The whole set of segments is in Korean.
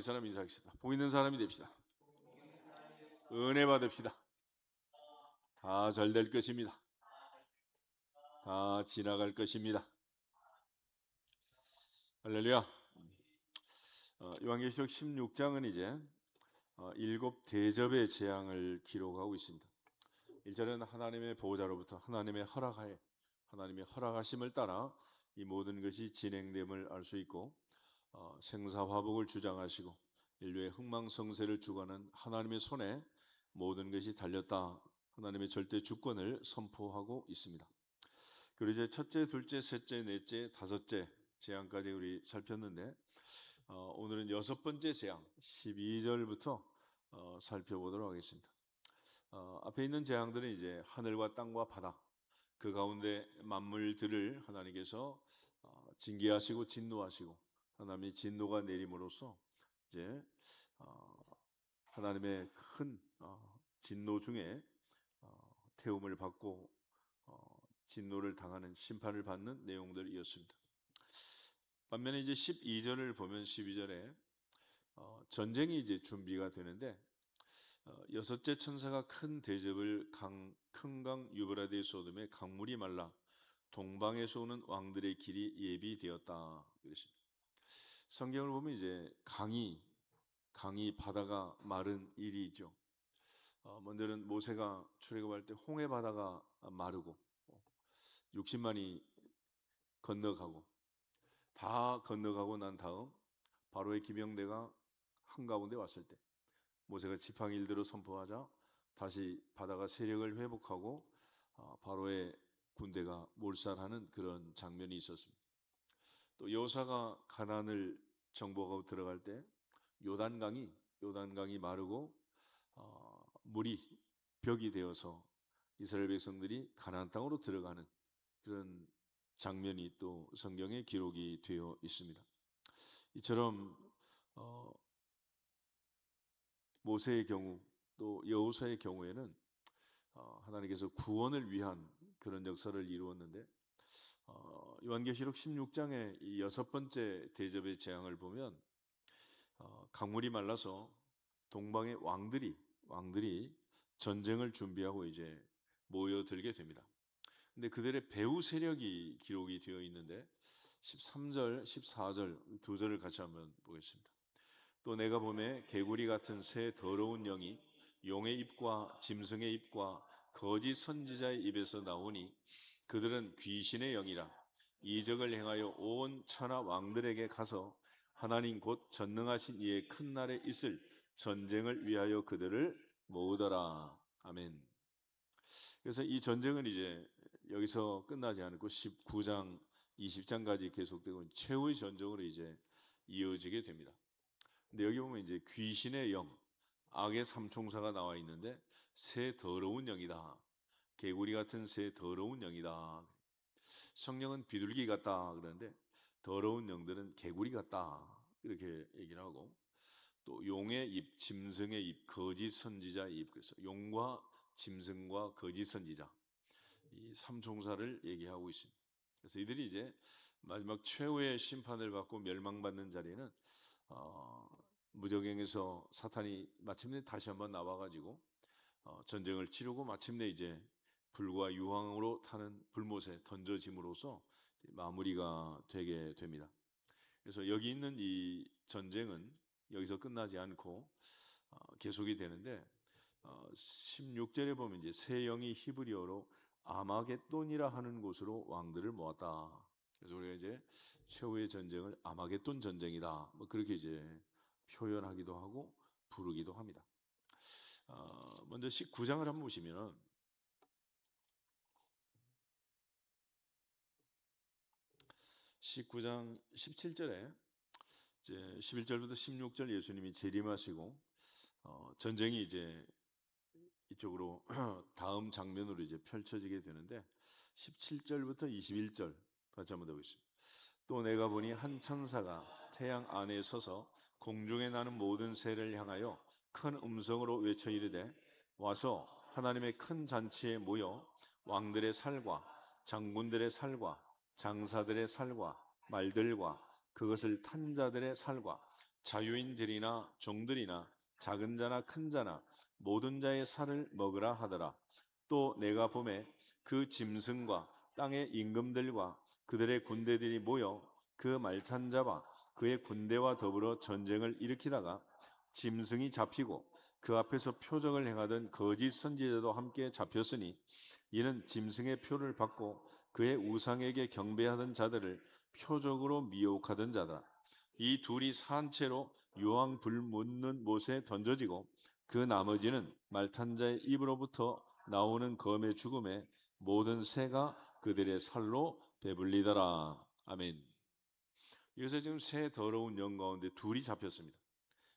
사람 인사하겠습니다. 복 있는 사람이 됩시다. 은혜 받읍시다. 다 잘 될 것입니다. 다 지나갈 것입니다. 할렐루야. 요한계시록 16장은 이제 일곱 대접의 재앙을 기록하고 있습니다. 1절은 하나님의 보호자로부터 하나님의 허락하에 하나님의 허락하심을 따라 이 모든 것이 진행됨을 알 수 있고 생사화복을 주장하시고 인류의 흥망성쇠를 주관하는 하나님의 손에 모든 것이 달렸다. 하나님의 절대 주권을 선포하고 있습니다. 그리고 이제 첫째, 둘째, 셋째, 넷째, 다섯째 재앙까지 우리 살폈는데 오늘은 여섯 번째 재앙 12절부터 살펴보도록 하겠습니다. 앞에 있는 재앙들은 이제 하늘과 땅과 바다 그 가운데 만물들을 하나님께서 징계하시고 진노하시고 하나님의 진노가 내림으로써 이제 하나님의 큰 진노 중에 태움을 받고 진노를 당하는 심판을 받는 내용들이었습니다. 반면에 이제 12절을 보면 12절에 전쟁이 이제 준비가 되는데 여섯째 천사가 큰 대접을 큰 강 유브라데 소돔에 강물이 말라 동방에서 오는 왕들의 길이 예비되었다 그랬습니다. 성경을 보면 이제 강이 바다가 마른 일이죠. 먼저는 모세가 출애굽할 때 홍해 바다가 마르고 60만이 건너가고 다 건너가고 난 다음 바로의 기병대가 한가운데 왔을 때 모세가 지팡이들을 선포하자 다시 바다가 세력을 회복하고 바로의 군대가 몰살하는 그런 장면이 있었습니다. 또 여호사가 가나안을 정복하고 들어갈 때 요단강이 마르고 물이 벽이 되어서 이스라엘 백성들이 가나안 땅으로 들어가는 그런 장면이 또 성경에 기록이 되어 있습니다. 이처럼 모세의 경우 또 여호사의 경우에는 하나님께서 구원을 위한 그런 역사를 이루었는데 요한계시록 16장의 이 여섯 번째 대접의 재앙을 보면 강물이 말라서 동방의 왕들이 전쟁을 준비하고 이제 모여들게 됩니다. 근데 그들의 배후 세력이 기록이 되어 있는데 13절, 14절 두 절을 같이 한번 보겠습니다. 또 내가 보매 개구리 같은 새 더러운 영이 용의 입과 짐승의 입과 거짓 선지자의 입에서 나오니 그들은 귀신의 영이라 이적을 행하여 온 천하 왕들에게 가서 하나님 곧 전능하신 이의 큰 날에 있을 전쟁을 위하여 그들을 모으더라. 아멘. 그래서 이 전쟁은 이제 여기서 끝나지 않고 19장, 20장까지 계속되고 최후의 전쟁으로 이제 이어지게 됩니다. 근데 여기 보면 이제 귀신의 영, 악의 삼총사가 나와 있는데 새 더러운 영이다. 개구리 같은 새 더러운 영이다. 성령은 비둘기 같다 그러는데 더러운 영들은 개구리 같다 이렇게 얘기를 하고 또 용의 입, 짐승의 입, 거짓 선지자의 입 그래서 용과 짐승과 거짓 선지자 이 삼총사를 얘기하고 있습니다. 그래서 이들이 이제 마지막 최후의 심판을 받고 멸망받는 자리는 무저갱에서 사탄이 마침내 다시 한번 나와가지고 전쟁을 치르고 마침내 이제 불과 유황으로 타는 불못에 던져짐으로써 마무리가 되게 됩니다. 그래서 여기 있는 이 전쟁은 여기서 끝나지 않고 계속이 되는데 16절에 보면 이제 새 영이 히브리어로 아마겟돈이라 하는 곳으로 왕들을 모았다. 그래서 우리가 이제 최후의 전쟁을 아마겟돈 전쟁이다. 뭐 그렇게 이제 표현하기도 하고 부르기도 합니다. 먼저 19장을 한번 보시면 19장 17절에 이제 11절부터 16절 예수님이 재림하시고 전쟁이 이제 이쪽으로 다음 장면으로 이제 펼쳐지게 되는데 17절부터 21절 같이 한번 보겠습니다. 또 내가 보니 한 천사가 태양 안에 서서 공중에 나는 모든 새를 향하여 큰 음성으로 외쳐 이르되 와서 하나님의 큰 잔치에 모여 왕들의 살과 장군들의 살과 장사들의 살과 말들과 그것을 탄 자들의 살과 자유인들이나 종들이나 작은 자나 큰 자나 모든 자의 살을 먹으라 하더라. 또 내가 보매 그 짐승과 땅의 임금들과 그들의 군대들이 모여 그 말탄 자와 그의 군대와 더불어 전쟁을 일으키다가 짐승이 잡히고 그 앞에서 표적을 행하던 거짓 선지자도 함께 잡혔으니 이는 짐승의 표를 받고 그의 우상에게 경배하던 자들을 표적으로 미혹하던 자더라. 이 둘이 산채로 유황 불 묻는 못에 던져지고 그 나머지는 말탄 자의 입으로부터 나오는 검의 죽음에 모든 새가 그들의 살로 배불리더라. 아멘. 여기서 지금 새 더러운 영 가운데 둘이 잡혔습니다.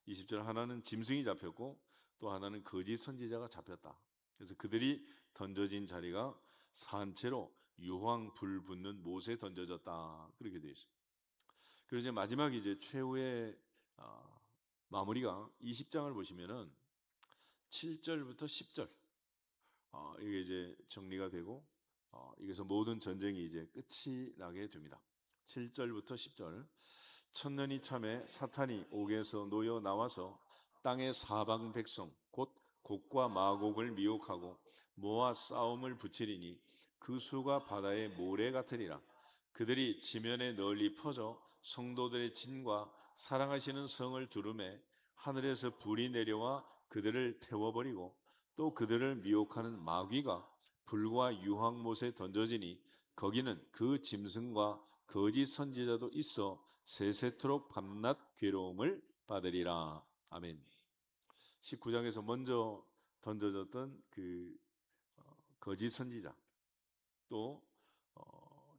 20절 하나는 짐승이 잡혔고 또 하나는 거짓 선지자가 잡혔다. 그래서 그들이 던져진 자리가 산채로 유황 불 붙는 못에 던져졌다. 그렇게 되어 있습니다. 그리고 이제 마지막 이제 최후의 마무리가 20장을 보시면은 7절부터 10절 이게 이제 정리가 되고 여기서 모든 전쟁이 이제 끝이 나게 됩니다. 7절부터 10절 천년이 참에 사탄이 옥에서 놓여 나와서 땅의 사방 백성 곧 곡과 마곡을 미혹하고 모아 싸움을 붙이리니 그 수가 바다의 모래 같으리라. 그들이 지면에 널리 퍼져 성도들의 진과 사랑하시는 성을 두루매 하늘에서 불이 내려와 그들을 태워버리고 또 그들을 미혹하는 마귀가 불과 유황못에 던져지니 거기는 그 짐승과 거짓 선지자도 있어 세세토록 밤낮 괴로움을 받으리라. 아멘. 19장에서 먼저 던져졌던 그 거짓 선지자 또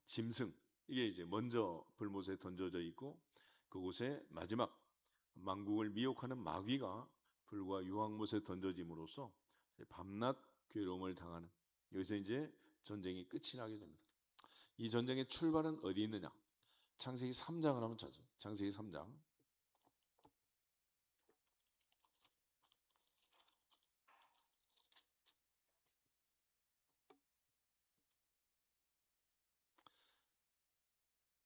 짐승 이게 이제 먼저 불못에 던져져 있고 그곳에 마지막 만국을 미혹하는 마귀가 불과 유황못에 던져짐으로써 밤낮 괴로움을 당하는 여기서 이제 전쟁이 끝이 나게 됩니다. 이 전쟁의 출발은 어디 있느냐? 창세기 3장을 한번 찾아요. 창세기 3장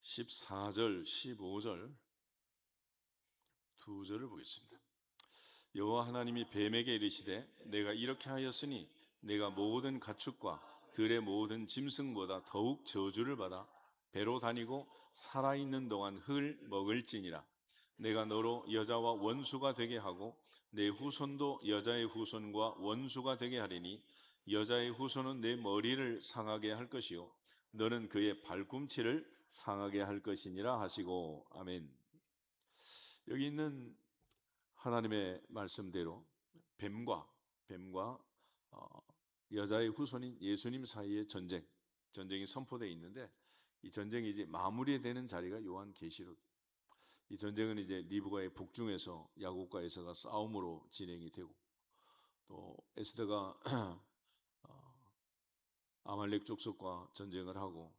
14절 15절 두 절을 보겠습니다. 여호와 하나님이 뱀에게 이르시되 내가 이렇게 하였으니 내가 모든 가축과 들의 모든 짐승보다 더욱 저주를 받아 배로 다니고 살아있는 동안 흙을 먹을지니라. 내가 너로 여자와 원수가 되게 하고 내 후손도 여자의 후손과 원수가 되게 하리니 여자의 후손은 내 머리를 상하게 할 것이요 너는 그의 발꿈치를 상하게 할 것이니라 하시고 아멘. 여기 있는 하나님의 말씀대로 뱀과 여자의 후손인 예수님 사이의 전쟁이 선포되어 있는데 이 전쟁이 이제 마무리되는 자리가 요한계시록. 이 전쟁은 이제 리브가의 북중에서 야곱과 에서가 싸움으로 진행이 되고 또 에스더가 아말렉 족속과 전쟁을 하고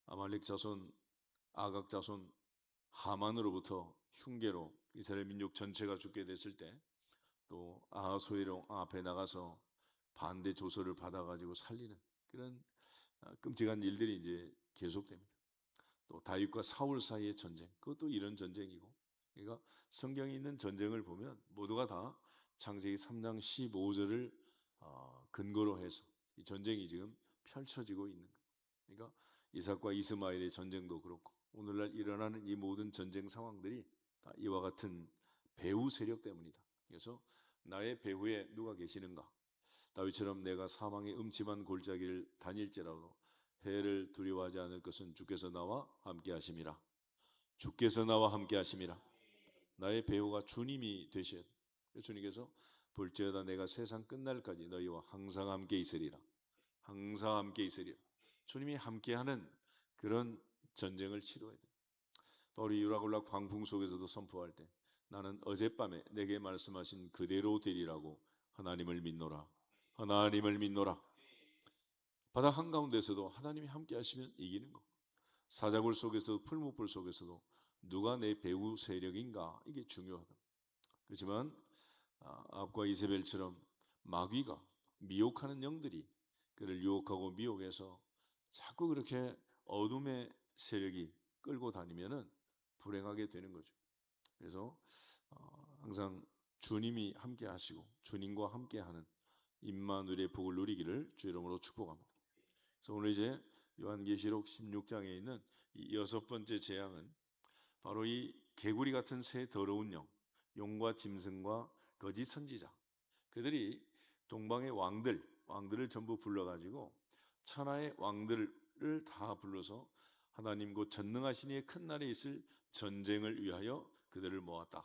아말렉 자손 아각 자손 하만으로부터 흉계로 이스라엘 민족 전체가 죽게 됐을 때 또 아하수에로 앞에 나가서 반대 조서를 받아가지고 살리는 그런 끔찍한 일들이 이제 계속됩니다. 또 다윗과 사울 사이의 전쟁, 그것도 이런 전쟁이고, 그러니까 성경에 있는 전쟁을 보면 모두가 다 창세기 3장 15절을 근거로 해서 이 전쟁이 지금 펼쳐지고 있는 거예요. 그러니까 이삭과 이스마엘의 전쟁도 그렇고 오늘날 일어나는 이 모든 전쟁 상황들이 다 이와 같은 배후 세력 때문이다. 그래서 나의 배후에 누가 계시는가? 다윗처럼 내가 사망의 음침한 골짜기를 다닐지라도 해를 두려워하지 않을 것은 주께서 나와 함께 하심이라. 주께서 나와 함께 하심이라. 나의 배후가 주님이 되셔야 돼. 주님께서 볼지어다 내가 세상 끝날까지 너희와 항상 함께 있으리라. 항상 함께 있으리라. 주님이 함께하는 그런 전쟁을 치러야 돼. 바울이 유라굴라 광풍 속에서도 선포할 때 나는 어젯밤에 내게 말씀하신 그대로 되리라고 하나님을 믿노라. 하나님을 믿노라. 바다 한가운데서도 하나님이 함께 하시면 이기는 거. 사자굴 속에서도 풀무불 속에서도 누가 내 배후 세력인가 이게 중요하다. 그렇지만 아합과 이세벨처럼 마귀가 미혹하는 영들이 그를 유혹하고 미혹해서 자꾸 그렇게 어둠의 세력이 끌고 다니면은 불행하게 되는 거죠. 그래서 항상 주님이 함께 하시고 주님과 함께 하는 임마누엘의 복을 누리기를 주 이름으로 축복합니다. 그래서 오늘 이제 요한계시록 16장에 있는 이 여섯 번째 재앙은 바로 이 개구리 같은 새 더러운 영, 용과 짐승과 거짓 선지자, 그들이 동방의 왕들을 전부 불러가지고 천하의 왕들을 다 불러서 하나님 곧 전능하신 이의 큰 날에 있을 전쟁을 위하여 그들을 모았다.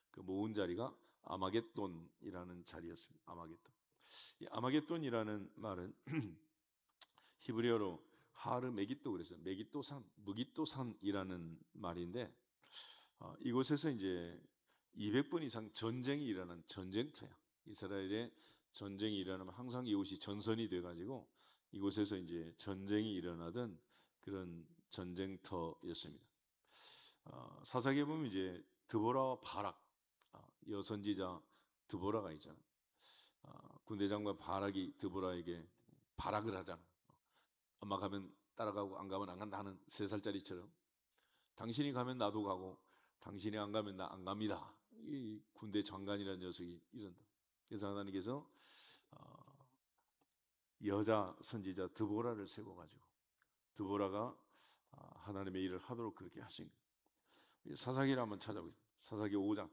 그 모은 자리가 아마겟돈이라는 자리였습니다. 아마겟돈. 이 아마겟돈이라는 말은 히브리어로 하르 메기또, 그래서 메기또산, 무기또산이라는 말인데 이곳에서 이제 200번 이상 전쟁이 일어난 전쟁터야. 이스라엘의 전쟁이 일어나면 항상 이곳이 전선이 돼가지고 이곳에서 이제 전쟁이 일어나던 그런 전쟁터였습니다. 사사기에 보면 이제 드보라와 바락, 여선지자 드보라가 있잖아. 군대 장관 바락이 드보라에게 바락을 하잖아. 엄마 가면 따라가고 안 가면 안 간다 하는 3살짜리처럼 당신이 가면 나도 가고 당신이 안 가면 나 안 갑니다. 이 군대 장관이라는 녀석이 이런다. 그래서 하나님께서 여자 선지자 드보라를 세워가지고 드보라가 하나님의 일을 하도록 그렇게 하신 거예요. 사사기를 한번 찾아보겠습니다. 사사기 5장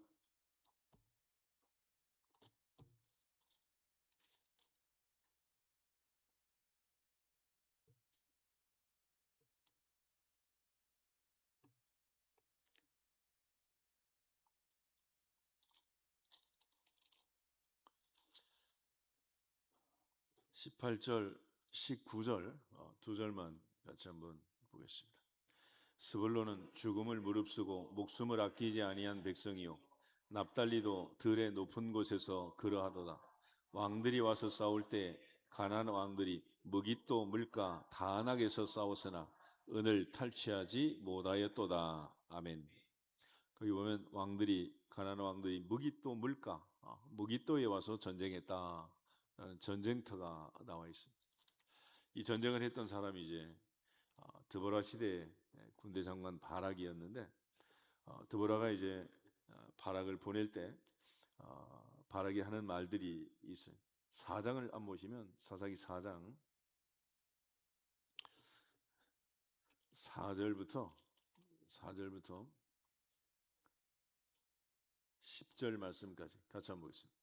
18절, 19절 두 절만 같이 한번 보겠습니다. 스불론은 죽음을 무릅쓰고 목숨을 아끼지 아니한 백성이요 납달리도 들의 높은 곳에서 그러하도다. 왕들이 와서 싸울 때 가나안 왕들이 무깃도 물가 다안악에서 싸웠으나 은을 탈취하지 못하였도다. 아멘. 거기 보면 가나안 왕들이 무깃도 물가 무깃도에 와서 전쟁했다. 전쟁터가 나와 있습니다. 이 전쟁을 했던 사람이 이제 드보라 시대의 군대 장관 바락이었는데 드보라가 이제 바락을 보낼 때 바락이 하는 말들이 있어요. 4장을 안 보시면 사사기 4장 4절부터 10절 말씀까지 같이 한번 보겠습니다.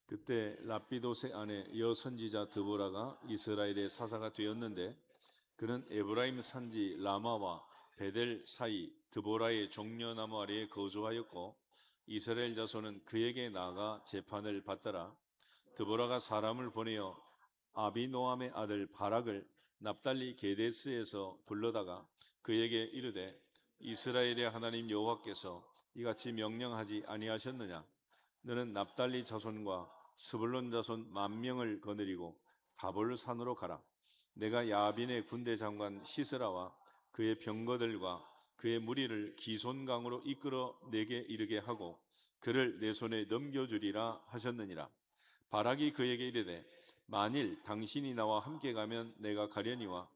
그때 랍비도의 아내 여선지자 드보라가 이스라엘의 사사가 되었는데 그는 에브라임 산지 라마와 베델 사이 드보라의 종려나무 아래에 거주하였고 이스라엘 자손은 그에게 나아가 재판을 받더라. 드보라가 사람을 보내어 아비노함의 아들 바락을 납달리 게데스에서 불러다가 그에게 이르되 이스라엘의 하나님 여호와께서 이같이 명령하지 아니하셨느냐? 너는 납달리 자손과 스불론 자손 10,000명을 거느리고 가볼 산으로 가라. 내가 야빈의 군대 장관 시스라와 그의 병거들과 그의 무리를 기손강으로 이끌어 내게 이르게 하고 그를 내 손에 넘겨주리라 하셨느니라. 바락이 그에게 이르되 만일 당신이 나와 함께 가면 내가 가려니와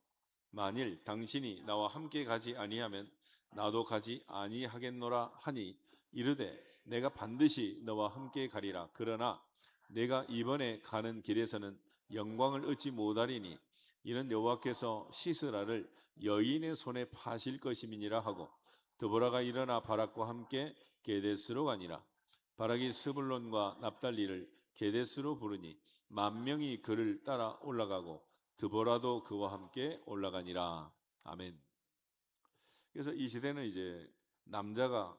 만일 당신이 나와 함께 가지 아니하면 나도 가지 아니하겠노라 하니 이르되 내가 반드시 너와 함께 가리라. 그러나 내가 이번에 가는 길에서는 영광을 얻지 못하리니 이는 여호와께서 시스라를 여인의 손에 파실 것임이니라 하고 드보라가 일어나 바락과 함께 게데스로 가니라. 바락이 스불론과 납달리를 게데스로 부르니 10,000명이 그를 따라 올라가고 드보라도 그와 함께 올라가니라. 아멘. 그래서 이 시대는 이제 남자가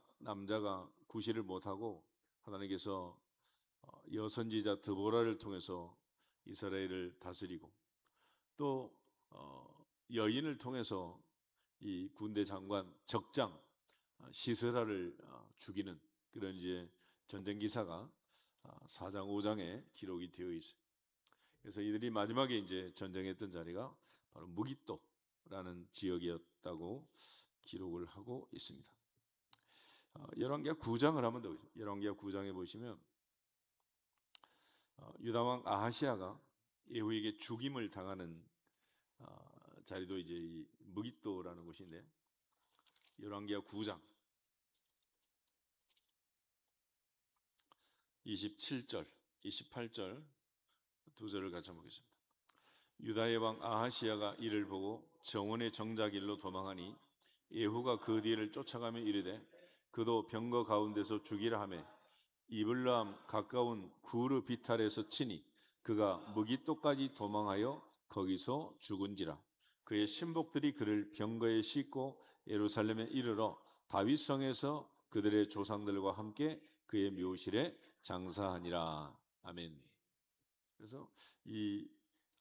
구실을 못하고 하나님께서 여선지자 드보라를 통해서 이스라엘을 다스리고 또 여인을 통해서 이 군대 장관 적장 시스라를 죽이는 그런 이제 전쟁 기사가 4장 5장에 기록이 되어 있어요. 그래서 이들이 마지막에 이제 전쟁했던 자리가 바로 무깃도라는 지역이었다고 기록을 하고 있습니다. 열왕기하 9장을 한번 더 보시죠. 열왕기하 9장에 보시면 유다왕 아하시아가 예후에게 죽임을 당하는 자리도 이제 이 무깃도라는 곳인데 열왕기하 9장 27절, 28절 두 절을 같이 한번 보겠습니다. 유다의 왕 아하시야가 이를 보고 정원의 정자길로 도망하니 예후가 그 뒤를 쫓아가며 이르되 그도 병거 가운데서 죽이라 하매 이블람 가까운 구르 비탈에서 치니 그가 무기토까지 도망하여 거기서 죽은지라. 그의 신복들이 그를 병거에 싣고 예루살렘에 이르러 다윗성에서 그들의 조상들과 함께 그의 묘실에 장사하니라. 아멘. 그래서 이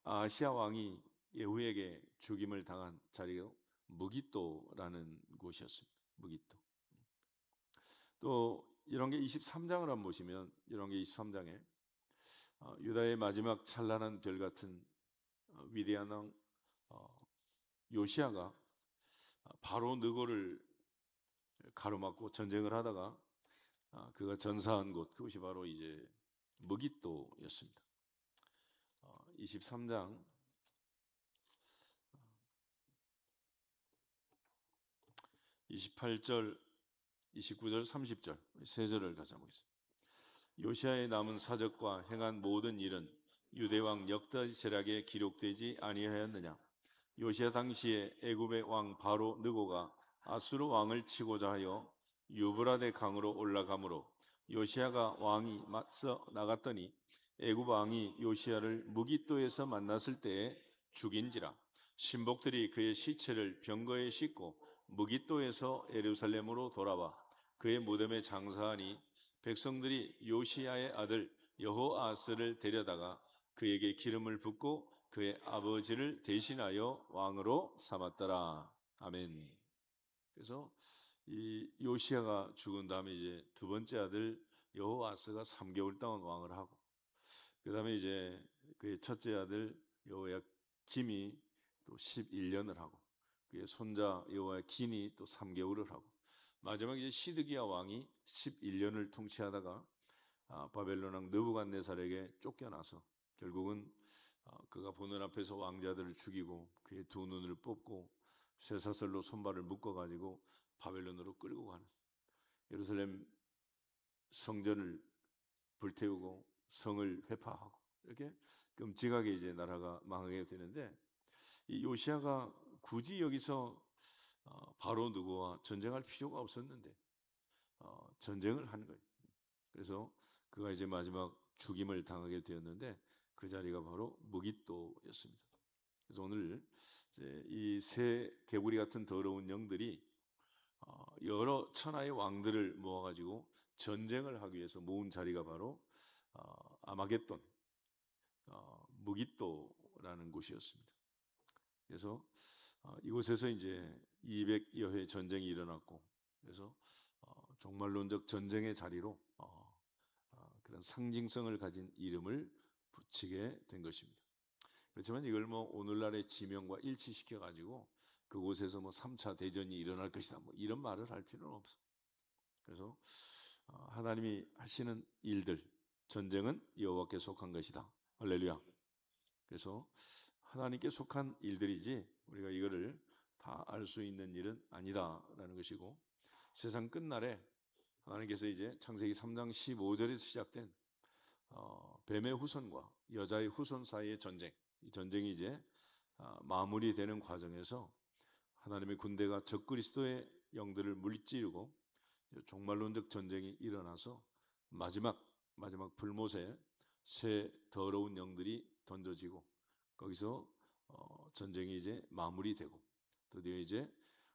아시아 왕이 예후에게 죽임을 당한 자리가 무기토라는 곳이었습니다. 무기토. 또 이런 게 23장을 한번 보시면 이런 게 23장에 유다의 마지막 찬란한 별 같은 위대한 왕 요시아가 바로 느고를 가로막고 전쟁을 하다가 그가 전사한 곳, 그것이 바로 이제 무기토였습니다. 23장 28절, 29절, 30절 세 절을 같이 보겠습니다. 요시아의 남은 사적과 행한 모든 일은 유대왕 역대제락에 기록되지 아니하였느냐? 요시아 당시에 애굽의 왕 바로 느고가 아수르 왕을 치고자 하여 유브라데 강으로 올라가므로 요시아가 왕이 맞서 나갔더니 애굽 왕이 요시아를 무기토에서 만났을 때에 죽인지라. 신복들이 그의 시체를 병거에 싣고 무기토에서 예루살렘으로 돌아와 그의 무덤에 장사하니 백성들이 요시아의 아들 여호아스를 데려다가 그에게 기름을 붓고 그의 아버지를 대신하여 왕으로 삼았더라. 아멘. 그래서 이 요시아가 죽은 다음에 이제 두 번째 아들 여호아스가 3개월 동안 왕을 하고, 그 다음에 이제 그의 첫째 아들 여호야김이 또 11년을 하고, 그의 손자 여호야긴이 또 3개월을 하고, 마지막에 이제 시드기야 왕이 11년을 통치하다가 바벨론 왕 느부갓네살에게 쫓겨나서 결국은 그가 보는 앞에서 왕자들을 죽이고 그의 두 눈을 뽑고 쇠사슬로 손발을 묶어가지고 바벨론으로 끌고 가는, 예루살렘 성전을 불태우고 성을 회파하고 이렇게 끔찍하게 이제 나라가 망하게 되는데, 이 요시아가 굳이 여기서 바로 누구와 전쟁할 필요가 없었는데 전쟁을 한 거예요. 그래서 그가 이제 마지막 죽임을 당하게 되었는데 그 자리가 바로 무기토였습니다. 그래서 오늘 이제 이 새 개구리 같은 더러운 영들이 여러 천하의 왕들을 모아가지고 전쟁을 하기 위해서 모은 자리가 바로 아마겟돈, 무기토라는 곳이었습니다. 그래서 이곳에서 이제 200여 회 전쟁이 일어났고, 그래서 종말론적 전쟁의 자리로 그런 상징성을 가진 이름을 붙이게 된 것입니다. 그렇지만 이걸 뭐 오늘날의 지명과 일치시켜 가지고 그곳에서 뭐 3차 대전이 일어날 것이다 뭐 이런 말을 할 필요는 없어. 그래서 하나님이 하시는 일들, 전쟁은 여호와께 속한 것이다. 할렐루야. 그래서 하나님께 속한 일들이지 우리가 이거를 다 알 수 있는 일은 아니다라는 것이고, 세상 끝날에 하나님께서 이제 창세기 3장 15절에서 시작된 뱀의 후손과 여자의 후손 사이의 전쟁, 이 전쟁이 이제 마무리되는 과정에서 하나님의 군대가 적그리스도의 영들을 물리치르고 종말론적 전쟁이 일어나서 마지막 불못에 새 더러운 영들이 던져지고 거기서 전쟁이 이제 마무리되고 드디어 이제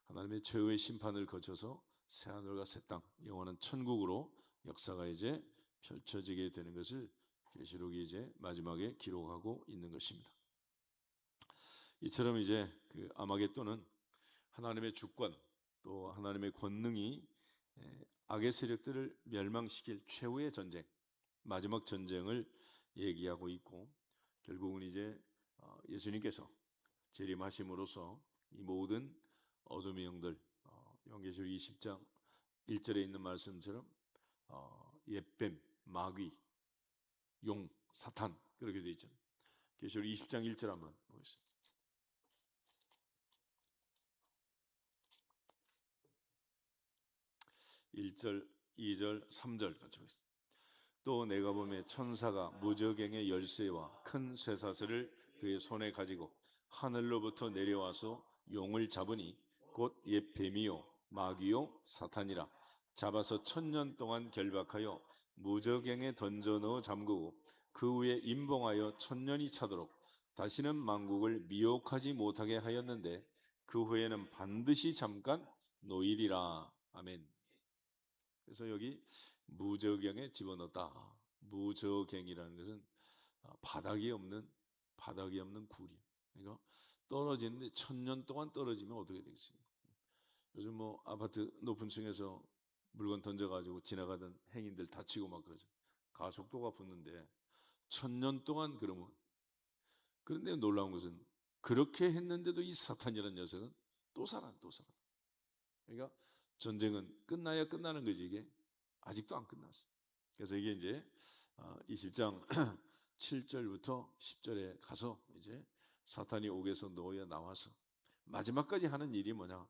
하나님의 최후의 심판을 거쳐서 새 하늘과 새 땅, 영원한 천국으로 역사가 이제 펼쳐지게 되는 것을 계시록이 이제 마지막에 기록하고 있는 것입니다. 이처럼 이제 그 아마겟돈은 하나님의 주권 또 하나님의 권능이 악의 세력들을 멸망시킬 최후의 전쟁, 마지막 전쟁을 얘기하고 있고, 결국은 이제 예수님께서 재림하심으로써 이 모든 어둠의 영들, 요한계시록 20장 1절에 있는 말씀처럼 옛뱀, 마귀, 용, 사탄 그렇게 되어 있잖아요. 계시록 20장 1절 한번 보겠습니다. 1절, 2절, 3절 같이 보겠습니다. 또 내가 보매 천사가 무저갱의 열쇠와 큰 쇠사슬을 그의 손에 가지고 하늘로부터 내려와서 용을 잡으니 곧 옛 뱀이요 마귀요 사탄이라. 잡아서 1000년 동안 결박하여 무저갱에 던져 넣어 잠그고 그 후에 임봉하여 1000년이 차도록 다시는 만국을 미혹하지 못하게 하였는데 그 후에는 반드시 잠깐 노일이라. 아멘. 그래서 여기 무저갱에 집어넣었다. 무저갱이라는 것은 바닥이 없는 굴이. 그러니까 떨어지는데 1000년 동안 떨어지면 어떻게 되겠습니까? 요즘 뭐 아파트 높은 층에서 물건 던져가지고 지나가던 행인들 다치고 막 그러죠. 가속도가 붙는데 1000년 동안 그러면. 그런데 놀라운 것은 그렇게 했는데도 이 사탄이라는 녀석은 또 살아. 그러니까 전쟁은 끝나야 끝나는 거지 이게 아직도 안 끝났어. 그래서 이게 이제 20장 7절부터 10절에 가서 이제 사탄이 옥에서 놓여 나와서 마지막까지 하는 일이 뭐냐?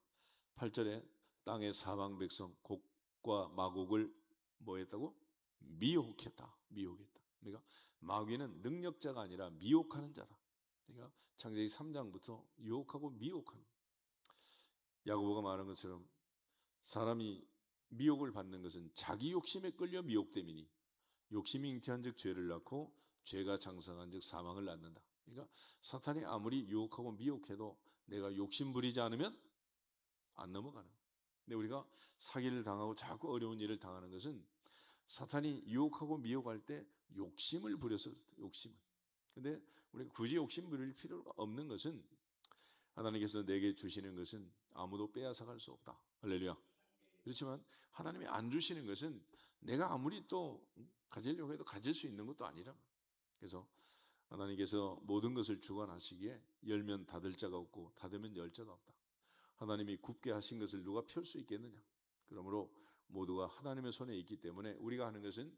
8절에 땅의 사방 백성 곡과 마곡을 뭐 했다고? 미혹했다. 그러니까 마귀는 능력자가 아니라 미혹하는 자다. 그러니까 창세기 3장부터 유혹하고 미혹하는. 야고보가 말한 것처럼 사람이 미혹을 받는 것은 자기 욕심에 끌려 미혹됨이니 욕심이 잉태한즉 죄를 낳고 죄가 장성한즉 사망을 낳는다. 그러니까 사탄이 아무리 유혹하고 미혹해도 내가 욕심 부리지 않으면 안 넘어가는. 근데 우리가 사기를 당하고 자꾸 어려운 일을 당하는 것은 사탄이 유혹하고 미혹할 때 욕심을 부려서 욕심을. 근데 우리가 굳이 욕심 부릴 필요가 없는 것은 하나님께서 내게 주시는 것은 아무도 빼앗아갈 수 없다. 할렐루야. 그렇지만 하나님이 안 주시는 것은 내가 아무리 또 가지려고 해도 가질 수 있는 것도 아니라. 그래서 하나님께서 모든 것을 주관하시기에 열면 닫을 자가 없고 닫으면 열 자가 없다. 하나님이 굽게 하신 것을 누가 펼 수 있겠느냐. 그러므로 모두가 하나님의 손에 있기 때문에 우리가 하는 것은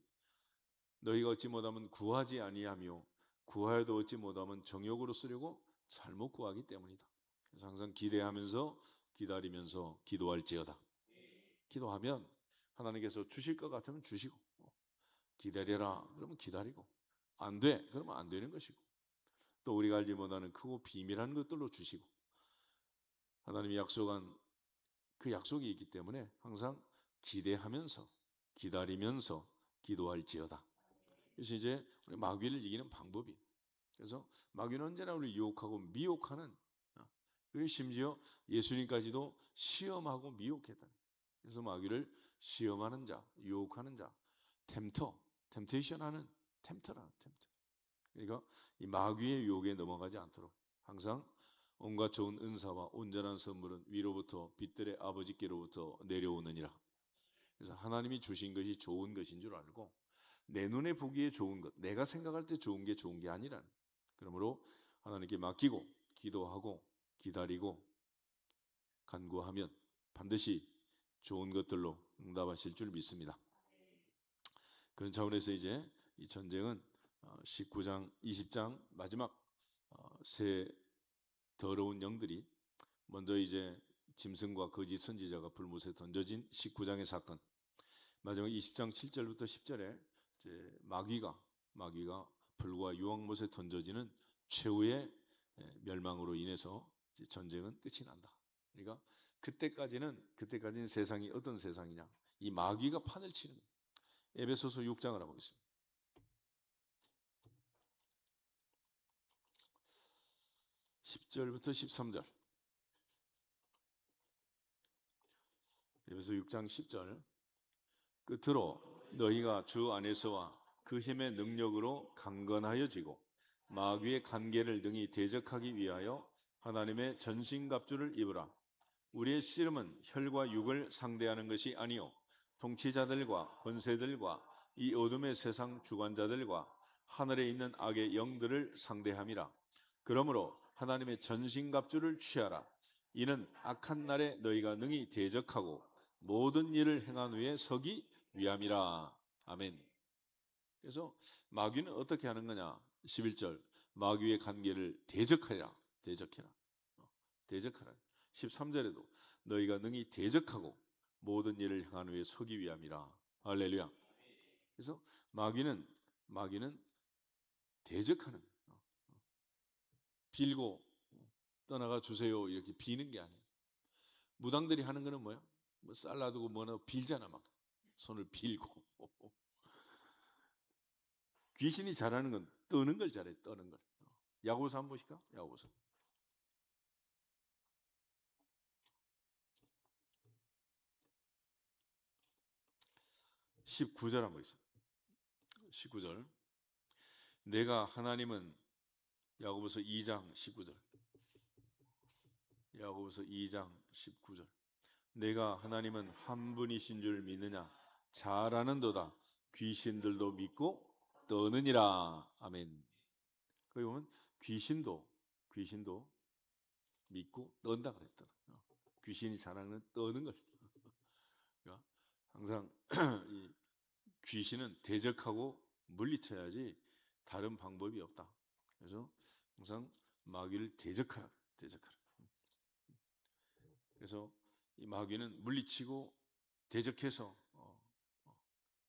너희가 얻지 못하면 구하지 아니하며 구하여도 얻지 못하면 정욕으로 쓰려고 잘못 구하기 때문이다. 그래서 항상 기대하면서 기다리면서 기도할지어다. 기도하면 하나님께서 주실 것 같으면 주시고 기다려라 그러면 기다리고 안 돼 그러면 안 되는 것이고 또 우리가 알지 못하는 크고 비밀한 것들로 주시고 하나님이 약속한 그 약속이 있기 때문에 항상 기대하면서 기다리면서 기도할지어다. 그래서 이제 우리 마귀를 이기는 방법이. 그래서 마귀는 언제나 우리를 유혹하고 미혹하는. 그리고 심지어 예수님까지도 시험하고 미혹했다. 그래서 마귀를 시험하는 자, 유혹하는 자, 템테이션하는 템터라는 템터. 그러니까 이 마귀의 유혹에 넘어가지 않도록 항상 온갖 좋은 은사와 온전한 선물은 위로부터 빛들의 아버지께로부터 내려오느니라. 그래서 하나님이 주신 것이 좋은 것인 줄 알고 내 눈에 보기에 좋은 것, 내가 생각할 때 좋은 게 아니라는. 그러므로 하나님께 맡기고 기도하고 기다리고 간구하면 반드시 좋은 것들로 응답하실 줄 믿습니다. 그런 차원에서 이제 이 전쟁은 19장, 20장 마지막 세 더러운 영들이 먼저 이제 짐승과 거짓 선지자가 불못에 던져진 19장의 사건, 마지막 20장 7절부터 10절에 이제 마귀가 불과 유황못에 던져지는 최후의 멸망으로 인해서 이제 전쟁은 끝이 난다. 그러니까 그때까지는 세상이 어떤 세상이냐? 이 마귀가 판을 치는 거예요. 에베소서 6장을 한번 보겠습니다. 10절부터 13절. 에베소 6장 10절. 끝으로 너희가 주 안에서와 그 힘의 능력으로 강건하여지고 마귀의 간계를 능히 대적하기 위하여 하나님의 전신갑주를 입으라. 우리의 씨름은 혈과 육을 상대하는 것이 아니요 통치자들과 권세들과 이 어둠의 세상 주관자들과 하늘에 있는 악의 영들을 상대함이라. 그러므로 하나님의 전신갑주를 취하라. 이는 악한 날에 너희가 능히 대적하고 모든 일을 행한 후에 서기 위함이라. 아멘. 그래서 마귀는 어떻게 하는 거냐? 11절 마귀의 관계를 대적하라. 대적하라. 13절에도 너희가 능히 대적하고 모든 일을 행한 후에 서기 위함이라. 할렐루야. 그래서 마귀는 대적하는, 빌고 떠나가 주세요 이렇게 비는 게 아니에요. 무당들이 하는 거는 뭐야? 뭐 쌀 놔두고 뭐나 빌잖아. 막 손을 빌고. 귀신이 잘하는 건 떠는 걸 잘해. 떠는 걸. 야고보서 한번 보실까? 야고보서 19절 한번 있어요. 19절. 내가 하나님은, 야고보서 2장 19절. 야고보서 2장 19절. 내가 하나님은 한 분이신 줄 믿느냐? 잘 아는도다. 귀신들도 믿고 떠느니라. 아멘. 거기 보면 귀신도 믿고 떤다 그랬더라. 귀신이 잘하는 떠는 걸. 그러니까 항상 이 귀신은 대적하고 물리쳐야지 다른 방법이 없다. 그래서 항상 마귀를 대적하라. 그래서 이 마귀는 물리치고 대적해서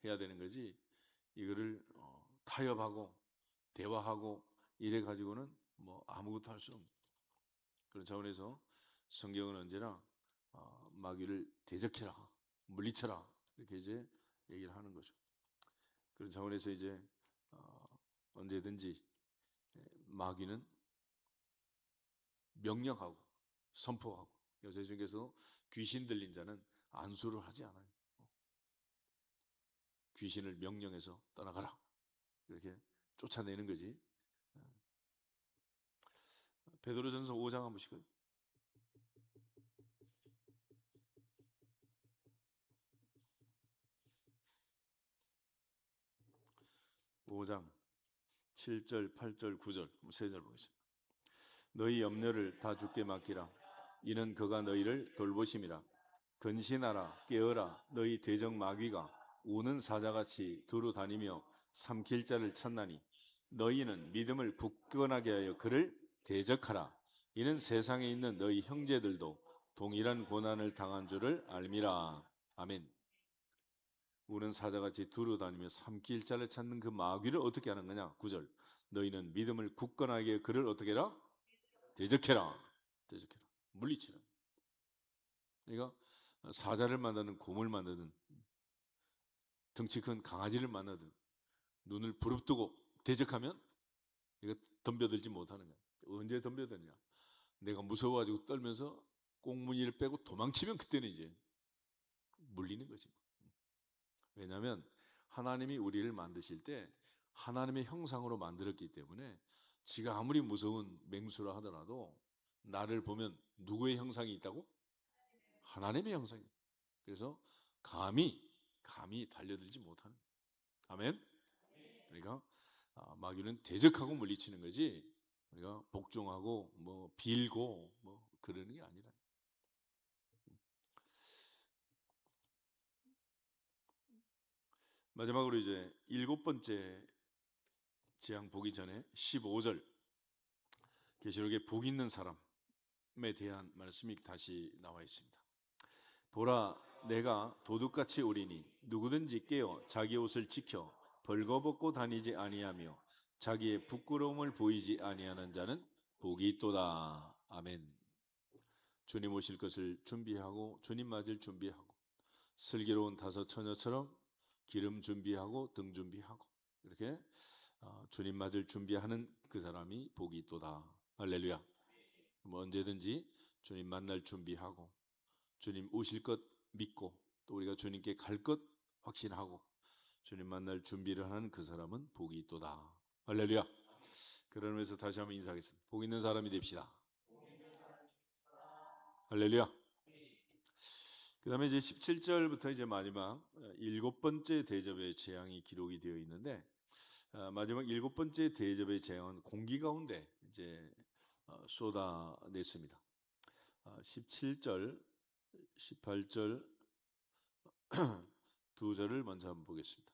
해야 되는 거지, 이거를 타협하고 대화하고 이래 가지고는 뭐 아무것도 할 수 없는 그런 차원에서 성경은 언제나 마귀를 대적해라, 물리쳐라 이렇게 이제 얘기를 하는 거죠. 그런 차원에서 이제 언제든지 마귀는 명령하고 선포하고, 요새 중에서 귀신 들린 자는 안수를 하지 않아요. 귀신을 명령해서 떠나가라 이렇게 쫓아내는 거지. 베드로전서 5장 한번 보시고요. 5장 7절, 8절, 9절, 3절 보겠습니다. 너희 염려를 다 주께 맡기라. 이는 그가 너희를 돌보심이라. 근신하라, 깨어라. 너희 대적 마귀가 우는 사자같이 두루 다니며 삼킬 자를 찾나니 너희는 믿음을 굳건하게 하여 그를 대적하라. 이는 세상에 있는 너희 형제들도 동일한 고난을 당한 줄을 알미라. 아멘. 우는 사자같이 두루 다니며 삼킬 자를 찾는 그 마귀를 어떻게 하는 거냐? 9절. 너희는 믿음을 굳건하게 그를 어떻게 해라? 대적해라. 물리치라. 그러니까 사자를 만나든 곰을 만나든 덩치 큰 강아지를 만나든 눈을 부릅뜨고 대적하면 이거 덤벼들지 못하는 거야. 언제 덤벼드냐? 내가 무서워가지고 떨면서 꽁무니를 빼고 도망치면 그때는 이제 물리는 거지. 왜냐하면 하나님이 우리를 만드실 때 하나님의 형상으로 만들었기 때문에 지가 아무리 무서운 맹수라 하더라도 나를 보면 누구의 형상이 있다고? 하나님의 형상이. 그래서 감히 달려들지 못하는. 아멘. 그러니까 마귀는 대적하고 물리치는 거지 우리가 복종하고 뭐 빌고 뭐 그러는 게 아니라. 마지막으로 이제 7번째 재앙 보기 전에 15절 계시록에 복 있는 사람에 대한 말씀이 다시 나와 있습니다. 보라, 내가 도둑같이 오리니 누구든지 깨어 자기 옷을 지켜 벌거벗고 다니지 아니하며 자기의 부끄러움을 보이지 아니하는 자는 복이 있도다. 아멘. 주님 오실 것을 준비하고 주님 맞을 준비하고 슬기로운 다섯 처녀처럼 기름 준비하고 등 준비하고 이렇게 주님 맞을 준비하는 그 사람이 복이 있도다. 할렐루야. 뭐 언제든지 주님 만날 준비하고 주님 오실 것 믿고 또 우리가 주님께 갈 것 확신하고 주님 만날 준비를 하는 그 사람은 복이 있도다. 할렐루야. 그러면서 다시 한번 인사하겠습니다. 복 있는 사람이 됩시다. 할렐루야. 그 다음에 이제 17절부터 이제 마지막 7번째 대접의 재앙이 기록이 되어 있는데, 마지막 7번째 대접의 재앙은 공기 가운데 이제 쏟아냈습니다. 17절, 18절 두 절을 먼저 한번 보겠습니다.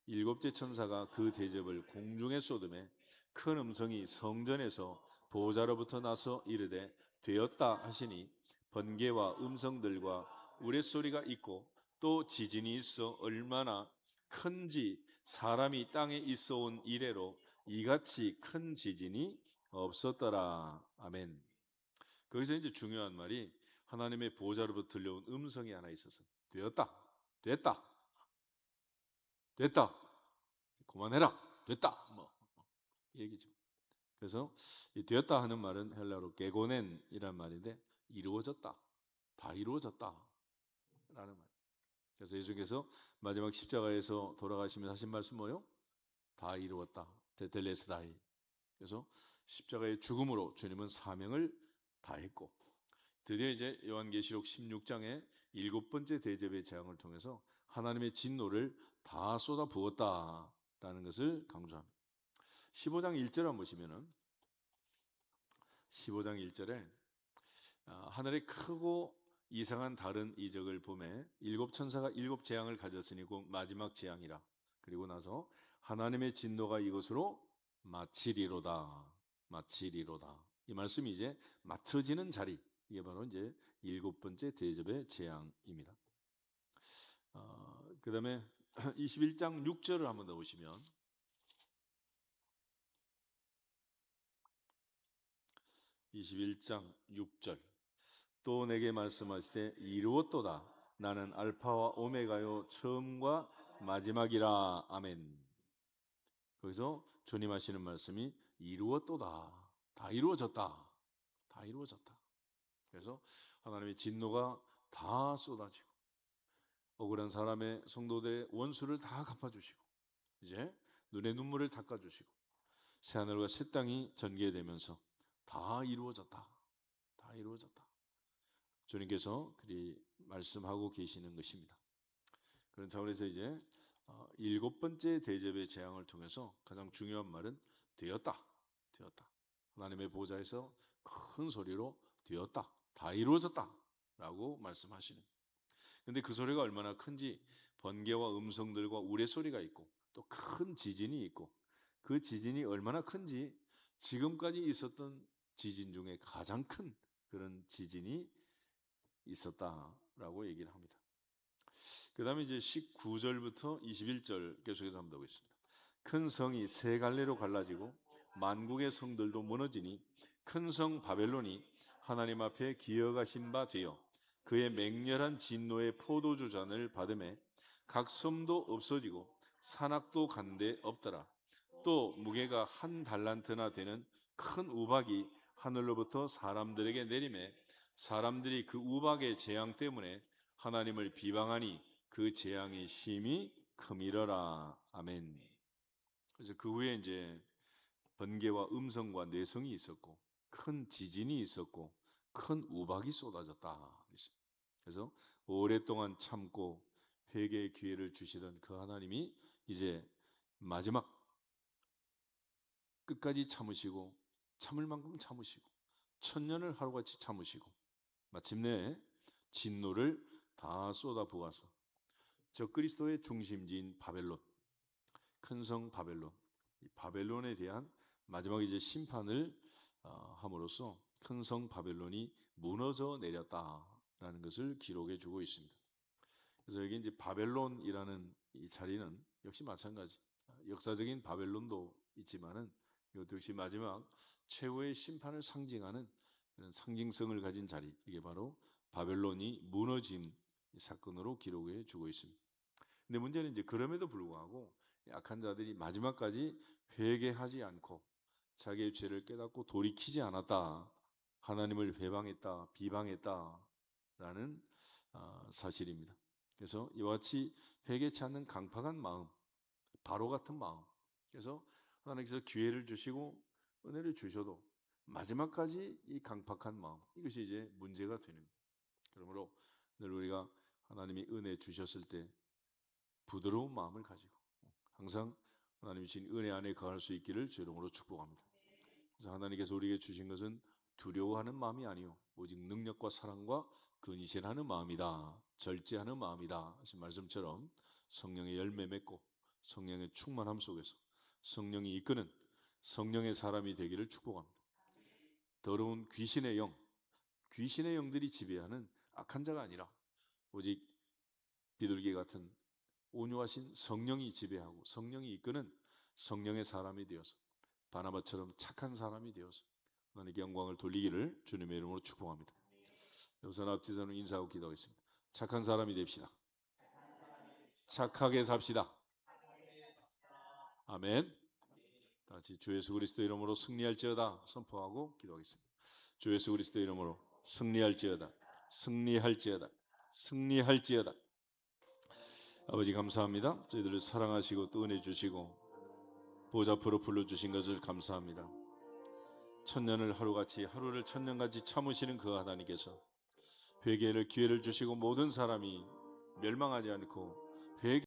일곱째 천사가 그 대접을 공중에 쏟음에 큰 음성이 성전에서 보호자로부터 나서 이르되 되었다 하시니 번개와 음성들과 우레소리가 있고 또 지진이 있어 얼마나 큰지 사람이 땅에 있어 온 이래로 이같이 큰 지진이 없었더라. 아멘. 거기서 이제 중요한 말이 하나님의 보좌로부터 들려온 음성이 하나 있어서 되었다. 됐다. 됐다. 그만해라. 됐다. 뭐 얘기죠. 그래서 이 되었다 하는 말은 헬라어로 게고넨이란 말인데 이루어졌다. 다 이루어졌다. 라는 말. 그래서 예수께서 마지막 십자가에서 돌아가시면서 하신 말씀 뭐요? 다 이루었다. 테텔레스다이. 그래서 십자가의 죽음으로 주님은 사명을 다했고 드디어 이제 요한계시록 16장의 일곱 번째 대접의 재앙을 통해서 하나님의 진노를 다 쏟아 부었다라는 것을 강조합니다. 15장 1절 한번 보시면은 15장 1절에 하늘에 크고 이상한 다른 이적을 보매 일곱 천사가 일곱 재앙을 가졌으니 곧 마지막 재앙이라. 그리고 나서 하나님의 진노가 이것으로 마치리로다. 마치리로다. 이 말씀이 이제 맞춰지는 자리. 이게 바로 이제 일곱 번째 대접의 재앙입니다. 그 다음에 21장 6절을 한번 더 보시면 21장 6절 또 내게 말씀하시되 이루었도다. 나는 알파와 오메가요 처음과 마지막이라. 아멘. 거기서 주님 하시는 말씀이 이루었도다. 다 이루어졌다. 다 이루어졌다. 그래서 하나님의 진노가 다 쏟아지고 억울한 사람의 성도들의 원수를 다 갚아주시고 이제 눈의 눈물을 닦아주시고 새하늘과 새 땅이 전개되면서 다 이루어졌다. 다 이루어졌다. 주님께서 그리 말씀하고 계시는 것입니다. 그런 차원에서 이제 일곱 번째 대접의 재앙을 통해서 가장 중요한 말은 되었다. 되었다. 하나님의 보좌에서 큰 소리로 되었다. 다 이루어졌다. 라고 말씀하시는. 근데 그 소리가 얼마나 큰지 번개와 음성들과 우레소리가 있고 또 큰 지진이 있고 그 지진이 얼마나 큰지 지금까지 있었던 지진 중에 가장 큰 그런 지진이 있었다라고 얘기를 합니다. 그 다음에 이제 19절부터 21절 계속해서 한번 보겠습니다. 큰 성이 세 갈래로 갈라지고 만국의 성들도 무너지니 큰 성 바벨론이 하나님 앞에 기어가신 바 되어 그의 맹렬한 진노의 포도주 잔을 받음에 각 섬도 없어지고 산악도 간데 없더라. 또 무게가 한 달란트나 되는 큰 우박이 하늘로부터 사람들에게 내림에 사람들이 그 우박의 재앙 때문에 하나님을 비방하니 그 재앙이 심히 크미러라. 아멘. 그래서 그 후에 이제 번개와 음성과 뇌성이 있었고 큰 지진이 있었고 큰 우박이 쏟아졌다. 그래서 오랫동안 참고 회개의 기회를 주시던 그 하나님이 이제 마지막 끝까지 참으시고 참을 만큼 참으시고 천년을 하루같이 참으시고 마침내 진노를 다 쏟아부어서 적그리스도의 중심지인 바벨론, 큰 성 바벨론, 이 바벨론에 대한 마지막 이제 심판을 함으로써 큰 성 바벨론이 무너져 내렸다라는 것을 기록해 주고 있습니다. 그래서 여기 이제 바벨론이라는 이 자리는 역시 마찬가지 역사적인 바벨론도 있지만은 이것도 역시 마지막 최후의 심판을 상징하는 그런 상징성을 가진 자리 이게 바로 바벨론이 무너진 사건으로 기록해 주고 있습니다. 근데 문제는 이제 그럼에도 불구하고 약한 자들이 마지막까지 회개하지 않고 자기의 죄를 깨닫고 돌이키지 않았다. 하나님을 회방했다, 비방했다라는 사실입니다. 그래서 이와 같이 회개치 않는 강팍한 마음, 바로 같은 마음. 그래서 하나님께서 기회를 주시고 은혜를 주셔도 마지막까지 이 강팍한 마음, 이것이 이제 문제가 되는 거예요. 그러므로 늘 우리가 하나님이 은혜 주셨을 때 부드러운 마음을 가지고 항상 하나님이 주신 은혜 안에 거할 수 있기를 주의 이름으로 축복합니다. 그래서 하나님께서 우리에게 주신 것은 두려워하는 마음이 아니요 오직 능력과 사랑과 근신하는 마음이다. 절제하는 마음이다. 하신 말씀처럼 성령의 열매 맺고 성령의 충만함 속에서 성령이 이끄는 성령의 사람이 되기를 축복합니다. 더러운 귀신의 영들이 지배하는 악한 자가 아니라 오직 비둘기 같은 온유하신 성령이 지배하고 성령이 이끄는 성령의 사람이 되어서 바나바처럼 착한 사람이 되어서 하나님께 영광을 돌리기를 주님의 이름으로 축복합니다. 우선 앞뒤서는 인사하고 기도하겠습니다. 착한 사람이 됩시다. 착하게 삽시다. 아멘. 다시 주 예수 그리스도 이름으로 승리할지어다 선포하고 기도하겠습니다. 주 예수 그리스도 이름으로 승리할지어다. 승리할지어다. 승리할지어다. 아버지 감사합니다. 저희들을 사랑하시고 또 은혜 주시고 보좌 앞으로 불러주신 것을 감사합니다. 천년을 하루같이 하루를 천년같이 참으시는 그 하나님께서 회개를 기회를 주시고 모든 사람이 멸망하지 않고 회개